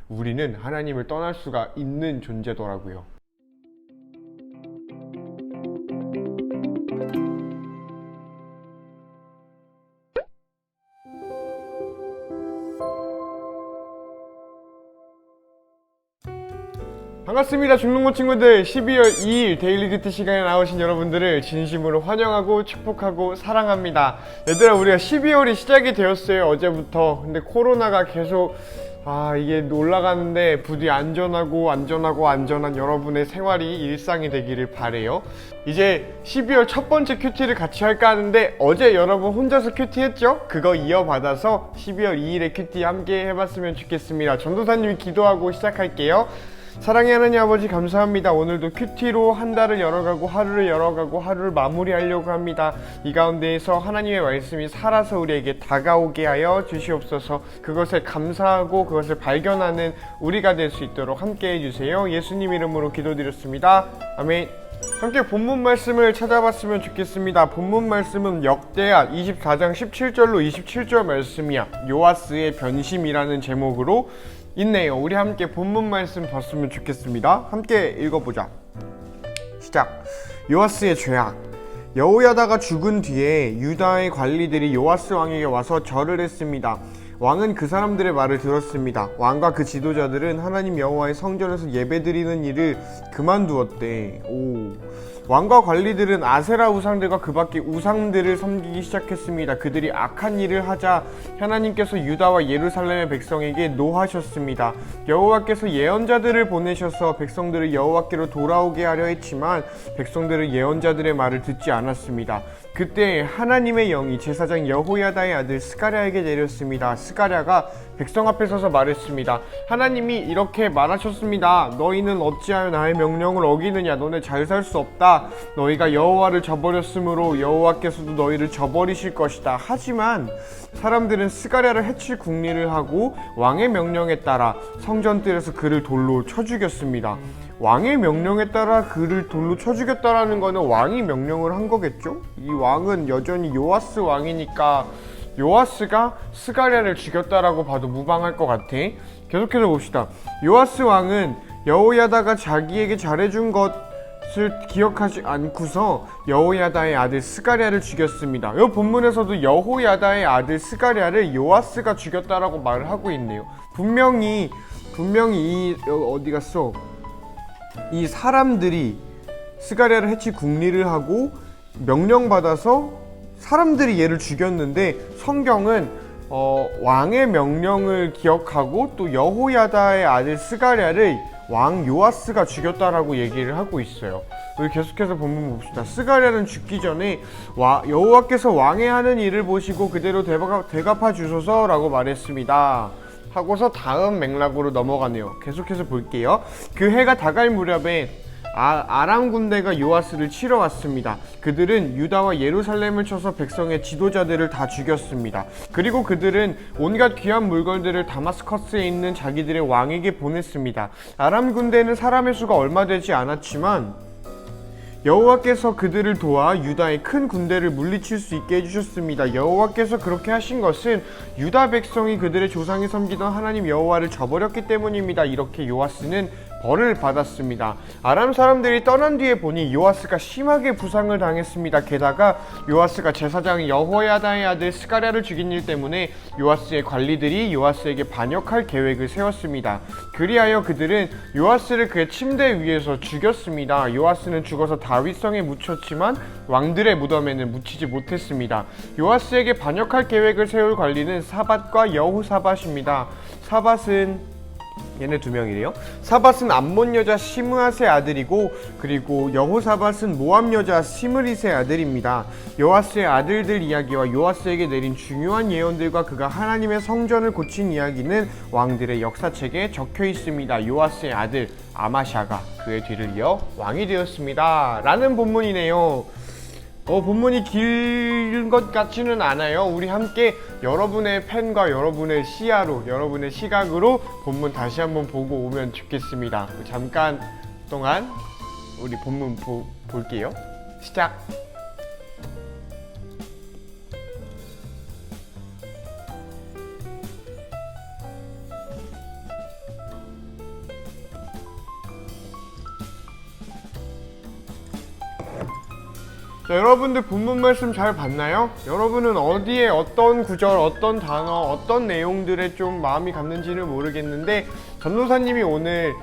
우리는 하나님을 떠날 수가 있는 존재더라고요. 반갑습니다. 중동고 친구들. 12월 2일 데일리 큐티 시간에 나오신 여러분들을 진심으로 환영하고 축복하고 사랑합니다. 얘들아, 우리가 12월이 시작이 되었어요. 어제부터. 근데 코로나가 계속 이게 올라가는데 부디 안전한 여러분의 생활이 일상이 되기를 바래요. 이제 12월 첫 번째 큐티를 같이 할까 하는데 어제 여러분 혼자서 큐티 했죠? 그거 이어받아서 12월 2일에 큐티 함께 해봤으면 좋겠습니다. 전도사님이 기도하고 시작할게요. 사랑의 하나님 아버지, 감사합니다. 오늘도 큐티로 한 달을 열어가고 하루를 마무리하려고 합니다. 이 가운데에서 하나님의 말씀이 살아서 우리에게 다가오게 하여 주시옵소서. 그것에 감사하고 그것을 발견하는 우리가 될 수 있도록 함께 해주세요. 예수님 이름으로 기도드렸습니다. 아멘. 함께 본문 말씀을 찾아봤으면 좋겠습니다. 본문 말씀은 역대하 24장 17절로 27절 말씀이야. 요아스의 변심이라는 제목으로 있네요. 우리 함께 본문 말씀 봤으면 좋겠습니다. 함께 읽어보자. 시작. 요아스의 죄악. 여호야다가 죽은 뒤에 유다의 관리들이 요아스 왕에게 와서 절을 했습니다. 왕은 그 사람들의 말을 들었습니다. 왕과 그 지도자들은 하나님 여호와의 성전에서 예배드리는 일을 그만두었대. 왕과 관리들은 아세라 우상들과 그 밖의 우상들을 섬기기 시작했습니다. 그들이 악한 일을 하자 하나님께서 유다와 예루살렘의 백성에게 노하셨습니다. 여호와께서 예언자들을 보내셔서 백성들을 여호와께로 돌아오게 하려 했지만 백성들은 예언자들의 말을 듣지 않았습니다. 그때 하나님의 영이 제사장 여호야다의 아들 스가랴에게 내렸습니다. 스가랴가 백성 앞에 서서 말했습니다. 하나님이 이렇게 말하셨습니다. 너희는 어찌하여 나의 명령을 어기느냐? 너네 잘 살 수 없다. 너희가 여호와를 저버렸으므로 여호와께서도 너희를 저버리실 것이다. 하지만 사람들은 스가랴를 해칠 궁리를 하고 왕의 명령에 따라 성전뜰에서 그를 돌로 쳐 죽였습니다. 왕의 명령에 따라 그를 돌로 쳐 죽였다라는 거는 왕이 명령을 한 거겠죠? 이 왕은 여전히 요아스 왕이니까 요아스가 스가랴를 죽였다라고 봐도 무방할 것 같아. 계속해서 봅시다. 요아스 왕은 여호야다가 자기에게 잘해준 것을 기억하지 않고서 여호야다의 아들 스가랴를 죽였습니다. 이 본문에서도 여호야다의 아들 스가랴를 요아스가 죽였다라고 말을 하고 있네요. 분명히 어디 갔어? 이 사람들이 스가랴를 해치 궁리를 하고 명령받아서 사람들이 얘를 죽였는데 성경은 왕의 명령을 기억하고 또 여호야다의 아들 스가랴를 왕 요아스가 죽였다라고 얘기를 하고 있어요. 우리 계속해서 본문 봅시다. 스가랴는 죽기 전에 여호와께서 왕의 하는 일을 보시고 그대로 대갚아 주소서라고 말했습니다. 하고서 다음 맥락으로 넘어가네요. 계속해서 볼게요. 그 해가 다갈 무렵에 아람 군대가 요아스를 치러 왔습니다. 그들은 유다와 예루살렘을 쳐서 백성의 지도자들을 다 죽였습니다. 그리고 그들은 온갖 귀한 물건들을 다마스커스에 있는 자기들의 왕에게 보냈습니다. 아람 군대는 사람의 수가 얼마 되지 않았지만 여호와께서 그들을 도와 유다의 큰 군대를 물리칠 수 있게 해주셨습니다. 여호와께서 그렇게 하신 것은 유다 백성이 그들의 조상이 섬기던 하나님 여호와를 저버렸기 때문입니다. 이렇게 요아스는 벌을 받았습니다. 아람 사람들이 떠난 뒤에 보니 요아스가 심하게 부상을 당했습니다. 게다가 요아스가 제사장 여호야다의 아들 스가랴를 죽인 일 때문에 요아스의 관리들이 요아스에게 반역할 계획을 세웠습니다. 그리하여 그들은 요아스를 그의 침대 위에서 죽였습니다. 요아스는 죽어서 다윗성에 묻혔지만 왕들의 무덤에는 묻히지 못했습니다. 요아스에게 반역할 계획을 세울 관리는 사밧과 여호사밧입니다. 사밧은 얘네 두 명이래요. 사밧은 암몬 여자 시므앗의 아들이고 그리고 여호사밧은 모압 여자 시므릿의 아들입니다. 요아스의 아들들 이야기와 요아스에게 내린 중요한 예언들과 그가 하나님의 성전을 고친 이야기는 왕들의 역사책에 적혀 있습니다. 요아스의 아들 아마샤가 그의 뒤를 이어 왕이 되었습니다. 라는 본문이네요. 본문이 긴 것 같지는 않아요. 우리 함께 여러분의 펜과 여러분의 시야로, 여러분의 시각으로 본문 다시 한번 보고 오면 좋겠습니다. 잠깐 동안 우리 본문 볼게요. 시작! 자, 여러분들 본문 말씀 잘 봤나요? 여러분은 어디에 어떤 구절, 어떤 단어, 어떤 내용들에 좀 마음이 갔는지는 모르겠는데 전도사님이 오늘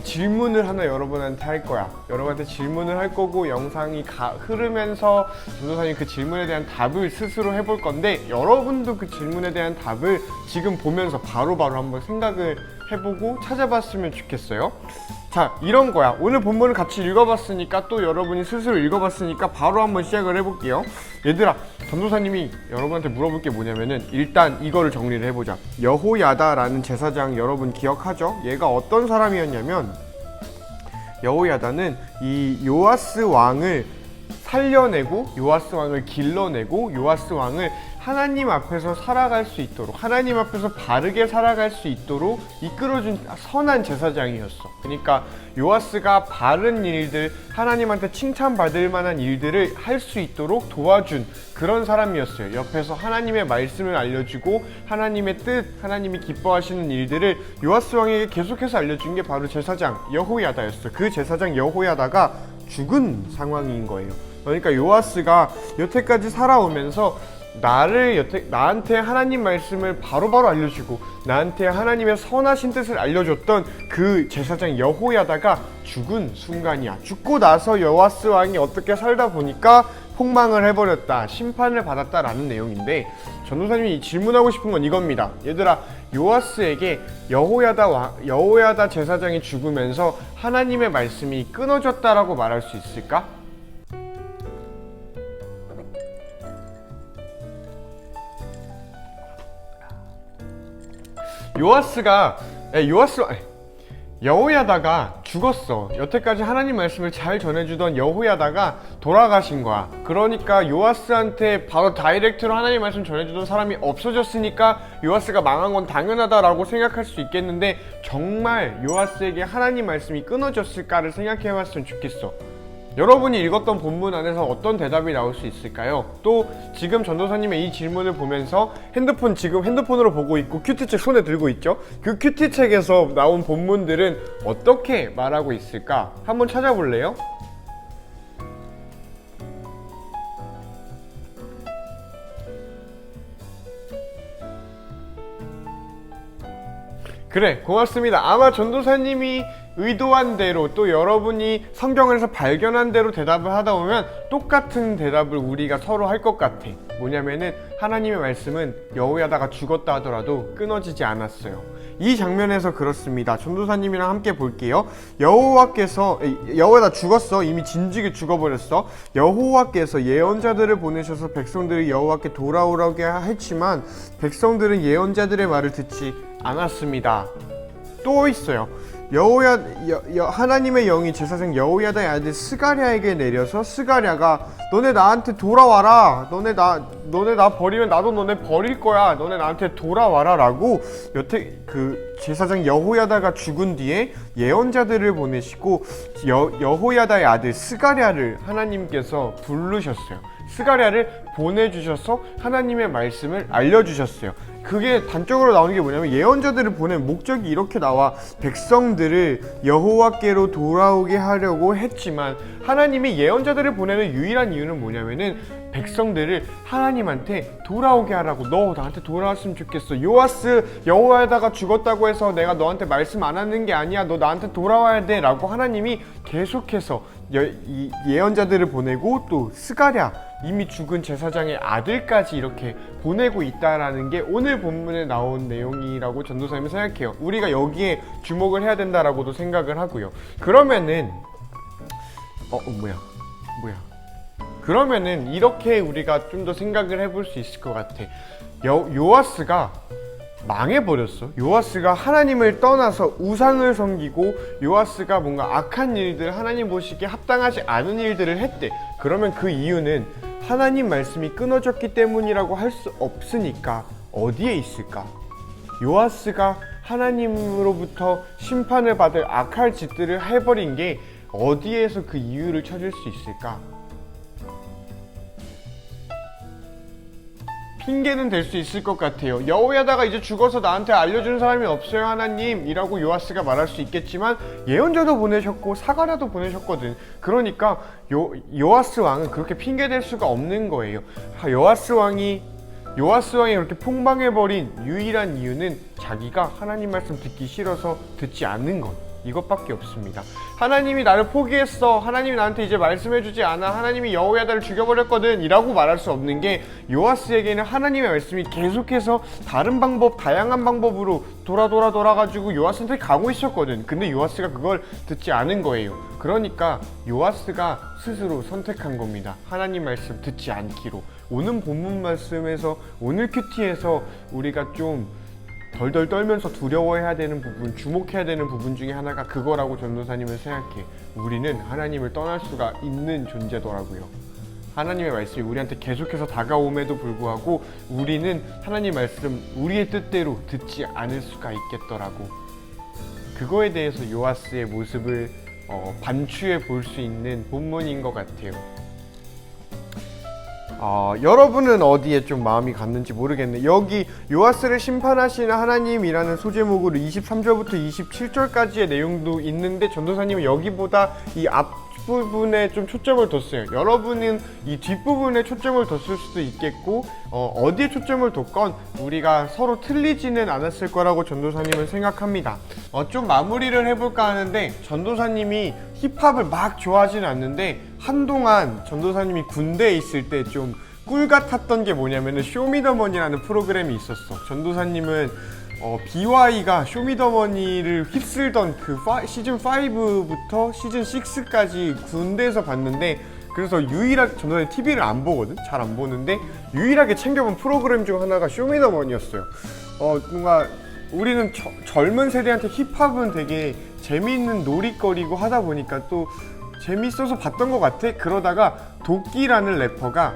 질문을 하나 여러분한테 할 거야. 여러분한테 질문을 할 거고 영상이 흐르면서 전도사님이 그 질문에 대한 답을 스스로 해볼 건데 여러분도 그 질문에 대한 답을 지금 보면서 바로바로 한번 생각을 해보고 찾아봤으면 좋겠어요. 자, 이런 거야. 오늘 본문을 같이 읽어봤으니까 또 여러분이 스스로 읽어봤으니까 바로 한번 시작을 해볼게요. 얘들아, 전도사님이 여러분한테 물어볼 게 뭐냐면은 일단 이거를 정리를 해보자. 여호야다라는 제사장 여러분 기억하죠? 얘가 어떤 사람이었냐면 여호야다는 이 요아스 왕을 살려내고 요아스 왕을 길러내고 요아스 왕을 하나님 앞에서 살아갈 수 있도록 하나님 앞에서 바르게 살아갈 수 있도록 이끌어준 선한 제사장이었어. 그러니까 요아스가 바른 일들, 하나님한테 칭찬받을 만한 일들을 할 수 있도록 도와준 그런 사람이었어요. 옆에서 하나님의 말씀을 알려주고 하나님의 뜻, 하나님이 기뻐하시는 일들을 요아스 왕에게 계속해서 알려준 게 바로 제사장 여호야다였어. 그 제사장 여호야다가 죽은 상황인 거예요. 그러니까 요아스가 여태까지 살아오면서 나한테 하나님 말씀을 바로바로 알려주고 나한테 하나님의 선하신 뜻을 알려줬던 그 제사장 여호야다가 죽은 순간이야. 죽고 나서 요아스 왕이 어떻게 살다 보니까 폭망을 해버렸다, 심판을 받았다라는 내용인데 전도사님이 질문하고 싶은 건 이겁니다. 얘들아, 요아스에게 여호야다 제사장이 죽으면서 하나님의 말씀이 끊어졌다라고 말할 수 있을까? 여호야다가 죽었어. 여태까지 하나님 말씀을 잘 전해주던 여호야다가 돌아가신 거야. 그러니까 요아스한테 바로 다이렉트로 하나님 말씀 전해주던 사람이 없어졌으니까 요아스가 망한 건 당연하다라고 생각할 수 있겠는데 정말 요아스에게 하나님 말씀이 끊어졌을까를 생각해봤으면 좋겠어. 여러분이 읽었던 본문 안에서 어떤 대답이 나올 수 있을까요? 또 지금 전도사님의 이 질문을 보면서 지금 핸드폰으로 보고 있고 큐티책 손에 들고 있죠? 그 큐티책에서 나온 본문들은 어떻게 말하고 있을까? 한번 찾아볼래요? 그래, 고맙습니다. 아마 전도사님이 의도한 대로 또 여러분이 성경에서 발견한 대로 대답을 하다 보면 똑같은 대답을 우리가 서로 할 것 같아. 뭐냐면은 하나님의 말씀은 여호야다가 죽었다 하더라도 끊어지지 않았어요. 이 장면에서 그렇습니다. 전도사님이랑 함께 볼게요. 여호와다 죽었어. 이미 진즉에 죽어버렸어. 여호와께서 예언자들을 보내셔서 백성들이 여호와께 돌아오라고 했지만 백성들은 예언자들의 말을 듣지 않았습니다. 또 있어요. 하나님의 영이 제사장 여호야다의 아들 스가랴에게 내려서 스가랴가 너네 나한테 돌아와라. 너네 나 버리면 나도 너네 버릴 거야. 너네 나한테 돌아와라 라고 여태 그 제사장 여호야다가 죽은 뒤에 예언자들을 보내시고 여호야다의 아들 스가랴를 하나님께서 부르셨어요. 스가랴를 보내주셔서 하나님의 말씀을 알려주셨어요. 그게 단적으로 나오는 게 뭐냐면 예언자들을 보낸 목적이 이렇게 나와. 백성들을 여호와께로 돌아오게 하려고 했지만 하나님이 예언자들을 보내는 유일한 이유는 뭐냐면은 백성들을 하나님한테 돌아오게 하라고. 너 나한테 돌아왔으면 좋겠어. 여호야다가 죽었다고 해서 내가 너한테 말씀 안 하는 게 아니야. 너 나한테 돌아와야 돼 라고 하나님이 계속해서 예언자들을 보내고 또 스가랴 이미 죽은 제사장의 아들까지 이렇게 보내고 있다라는 게 오늘 본문에 나온 내용이라고 전도사님은 생각해요. 우리가 여기에 주목을 해야 된다라고도 생각을 하고요. 그러면은 그러면은 이렇게 우리가 좀 더 생각을 해볼 수 있을 것 같아. 요아스가 망해버렸어. 요아스가 하나님을 떠나서 우상을 섬기고 요아스가 뭔가 악한 일들, 하나님 보시기에 합당하지 않은 일들을 했대. 그러면 그 이유는 하나님 말씀이 끊어졌기 때문이라고 할 수 없으니까 어디에 있을까? 요아스가 하나님으로부터 심판을 받을 악할 짓들을 해버린 게 어디에서 그 이유를 찾을 수 있을까? 핑계는 될 수 있을 것 같아요. 여호야다가 이제 죽어서 나한테 알려주는 사람이 없어요 하나님 이라고 요아스가 말할 수 있겠지만 예언자도 보내셨고 사가랴도 보내셨거든. 그러니까 요아스 왕은 그렇게 핑계댈 수가 없는 거예요. 요아스 왕이 그렇게 폭망해버린 유일한 이유는 자기가 하나님 말씀 듣기 싫어서 듣지 않는 것, 이것밖에 없습니다. 하나님이 나를 포기했어, 하나님이 나한테 이제 말씀해주지 않아, 하나님이 여호야다를 죽여버렸거든 이라고 말할 수 없는 게 요아스에게는 하나님의 말씀이 계속해서 다른 방법, 다양한 방법으로 돌아가지고 요아스한테 가고 있었거든. 근데 요아스가 그걸 듣지 않은 거예요. 그러니까 요아스가 스스로 선택한 겁니다. 하나님 말씀 듣지 않기로. 오늘 본문 말씀에서, 오늘 큐티에서 우리가 좀 덜덜 떨면서 두려워해야 되는 부분, 주목해야 되는 부분 중에 하나가 그거라고 전도사님은 생각해. 우리는 하나님을 떠날 수가 있는 존재더라고요. 하나님의 말씀이 우리한테 계속해서 다가옴에도 불구하고 우리는 하나님 말씀 우리의 뜻대로 듣지 않을 수가 있겠더라고. 그거에 대해서 요아스의 모습을 반추해 볼 수 있는 본문인 것 같아요. 여러분은 어디에 좀 마음이 갔는지 모르겠네. 여기 요아스를 심판하시는 하나님이라는 소제목으로 23절부터 27절까지의 내용도 있는데 전도사님은 여기보다 이 앞부분에 좀 초점을 뒀어요. 여러분은 이 뒷부분에 초점을 뒀을 수도 있겠고 어디에 초점을 뒀건 우리가 서로 틀리지는 않았을 거라고 전도사님은 생각합니다. 좀 마무리를 해볼까 하는데 전도사님이 힙합을 막 좋아하지는 않는데 한동안 전도사님이 군대에 있을 때 좀 꿀 같았던 게 뭐냐면은 쇼미더머니라는 프로그램이 있었어. 전도사님은 BY가 쇼미더머니를 휩쓸던 그 시즌 5부터 시즌 6까지 군대에서 봤는데, 그래서 유일하게 전도사님 TV를 안 보거든? 잘 안 보는데 유일하게 챙겨본 프로그램 중 하나가 쇼미더머니였어요. 뭔가 우리는 젊은 세대한테 힙합은 되게 재미있는 놀이거리고 하다 보니까 또 재밌어서 봤던 것 같아. 그러다가 도끼라는 래퍼가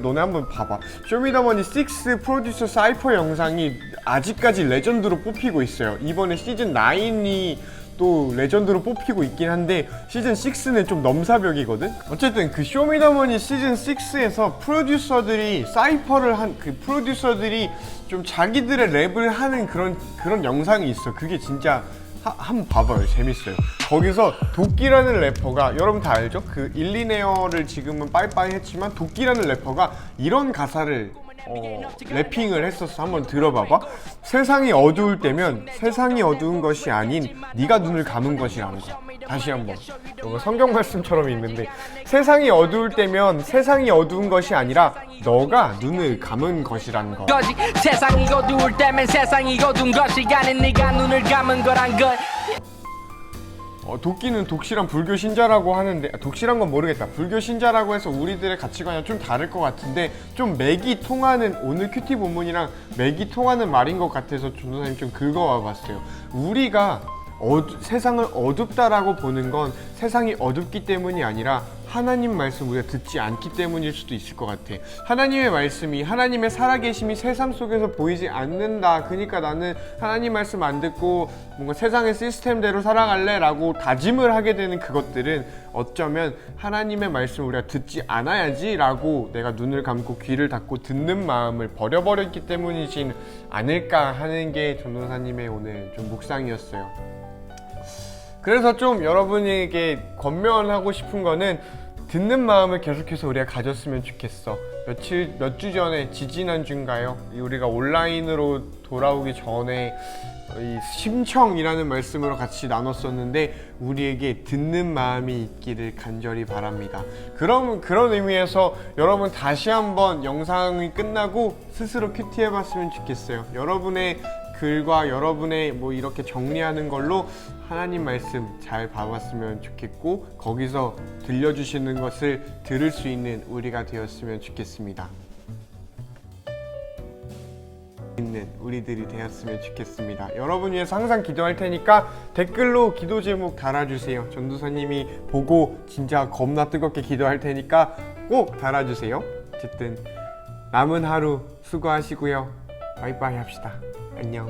너네 한번 봐봐. 쇼미더머니 6 프로듀서 사이퍼 영상이 아직까지 레전드로 뽑히고 있어요. 이번에 시즌 9이 또 레전드로 뽑히고 있긴 한데 시즌 6는 좀 넘사벽이거든. 어쨌든 그 쇼미더머니 시즌 6에서 프로듀서들이 사이퍼를 한 그 프로듀서들이 좀 자기들의 랩을 하는 그런 영상이 있어. 그게 진짜 한번 봐봐요. 재밌어요. 거기서 도끼라는 래퍼가, 여러분 다 알죠? 그 일리네어를 지금은 빠이빠이 했지만 도끼라는 래퍼가 이런 가사를 래핑을 했었어. 한번 들어봐봐. 세상이 어두울 때면 세상이 어두운 것이 아닌 네가 눈을 감은 것이라는 거. 다시 한번. 성경 말씀처럼 있는데, 세상이 어두울 때면 세상이 어두운 것이 아니라 너가 눈을 감은 것이라는 거. 세상이 어두울 때면 세상이 어두운 것이 아닌 네가 눈을 감은 거란 것. 도끼는 독실한 불교 신자라고 하는데, 독실한 건 모르겠다. 불교 신자라고 해서 우리들의 가치관이 좀 다를 것 같은데 좀 맥이 통하는, 오늘 큐티 본문이랑 맥이 통하는 말인 것 같아서 전도사님 좀 긁어와 봤어요. 우리가 세상을 어둡다라고 보는 건 세상이 어둡기 때문이 아니라 하나님 말씀 우리가 듣지 않기 때문일 수도 있을 것 같아. 하나님의 말씀이, 하나님의 살아계심이 세상 속에서 보이지 않는다. 그러니까 나는 하나님 말씀 안 듣고 뭔가 세상의 시스템대로 살아갈래 라고 다짐을 하게 되는 그것들은 어쩌면 하나님의 말씀을 우리가 듣지 않아야지 라고 내가 눈을 감고 귀를 닫고 듣는 마음을 버려버렸기 때문이진 않을까 하는 게 전도사님의 오늘 좀 묵상이었어요. 그래서 좀 여러분에게 권면하고 싶은 거는 듣는 마음을 계속해서 우리가 가졌으면 좋겠어. 몇 주 전에, 지지난주인가요? 우리가 온라인으로 돌아오기 전에 이 심청이라는 말씀으로 같이 나눴었는데 우리에게 듣는 마음이 있기를 간절히 바랍니다. 그런 의미에서 여러분 다시 한번 영상이 끝나고 스스로 큐티 해봤으면 좋겠어요. 여러분의 글과 여러분의 이렇게 정리하는 걸로 하나님 말씀 잘 봐봤으면 좋겠고 거기서 들려주시는 것을 들을 수 있는 우리가 되었으면 좋겠습니다. 있는 우리들이 되었으면 좋겠습니다. 여러분 위해서 항상 기도할 테니까 댓글로 기도 제목 달아주세요. 전도사님이 보고 진짜 겁나 뜨겁게 기도할 테니까 꼭 달아주세요. 어쨌든 남은 하루 수고하시고요. 바이바이 합시다. 안녕.